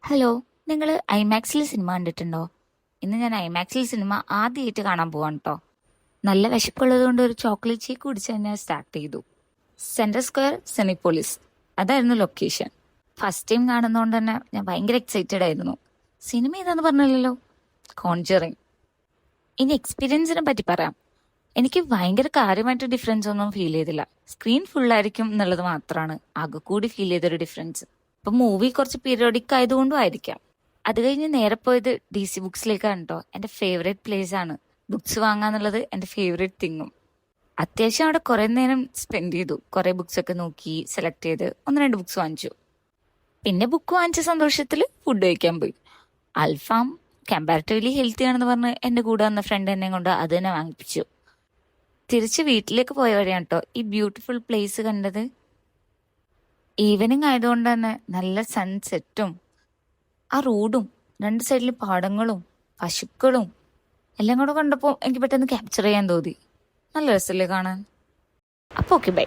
Hello, നിങ്ങൾ ഐമാക്സിൽ cinema കണ്ടിട്ടുണ്ടോ? ഇന്ന് ഞാൻ ഐമാക്സിൽ സിനിമ ആദ്യമായിട്ട് കാണാൻ പോവാണ് കേട്ടോ. നല്ല വിശപ്പുള്ളത് കൊണ്ട് ഒരു ചോക്ലേറ്റ് ഷേക്ക് കുടിച്ച് തന്നെ സ്റ്റാർട്ട് ചെയ്തു. സെൻട്രൽ സ്ക്വയർ സെമിപ്പോളിസ് അതായിരുന്നു ലൊക്കേഷൻ. ഫസ്റ്റ് ടൈം കാണുന്നതുകൊണ്ട് തന്നെ ഞാൻ ഭയങ്കര എക്സൈറ്റഡ് ആയിരുന്നു. സിനിമ ഏതാന്ന് പറഞ്ഞില്ലല്ലോ, കോൺജറിങ്. ഇനി എക്സ്പീരിയൻസിനെ പറ്റി പറയാം. എനിക്ക് ഭയങ്കര കാര്യമായിട്ട് ഡിഫറൻസ് ഒന്നും ഫീൽ ചെയ്തില്ല. സ്ക്രീൻ ഫുള്ളായിരിക്കും എന്നുള്ളത് മാത്രമാണ് ആകെ കൂടി ഫീൽ ചെയ്തൊരു ഡിഫറൻസ്. ഇപ്പൊ മൂവി കുറച്ച് പീരിയോഡിക് ആയതുകൊണ്ടും ആയിരിക്കാം. അത് കഴിഞ്ഞ് നേരെ പോയത് DC ബുക്സിലേക്കാണ് കേട്ടോ. എൻ്റെ ഫേവറേറ്റ് പ്ലേസ് ആണ്. ബുക്സ് വാങ്ങാന്നുള്ളത് എൻ്റെ ഫേവറേറ്റ് തിങ്ങും. അത്യാവശ്യം അവിടെ കുറെ നേരം സ്പെൻഡ് ചെയ്തു. കുറെ ബുക്സ് ഒക്കെ നോക്കി സെലക്ട് ചെയ്ത് ഒന്ന് രണ്ട് ബുക്സ് വാങ്ങിച്ചു. പിന്നെ ബുക്ക് വാങ്ങിച്ച സന്തോഷത്തിൽ ഫുഡ് കഴിക്കാൻ പോയി. അൽഫാം കമ്പാരിറ്റീവ്ലി ഹെൽത്തി ആണെന്ന് പറഞ്ഞ് എൻ്റെ കൂടെ വന്ന ഫ്രണ്ട് എന്നെ കൊണ്ട് അത് തന്നെ വാങ്ങിപ്പിച്ചു. തിരിച്ച് വീട്ടിലേക്ക് പോയ വഴിയാണ് കേട്ടോ ഈ ബ്യൂട്ടിഫുൾ പ്ലേസ് കണ്ടത്. ഈവനിങ് ആയതുകൊണ്ട് തന്നെ നല്ല സൺസെറ്റും ആ റോഡും രണ്ട് സൈഡിൽ പാടങ്ങളും പശുക്കളും എല്ലാം കൂടെ കണ്ടപ്പോൾ എനിക്ക് പെട്ടെന്ന് ക്യാപ്ചർ ചെയ്യാൻ തോന്നി. നല്ല രസമല്ലേ കാണാൻ. അപ്പോൾ ഓക്കെ, ബൈ.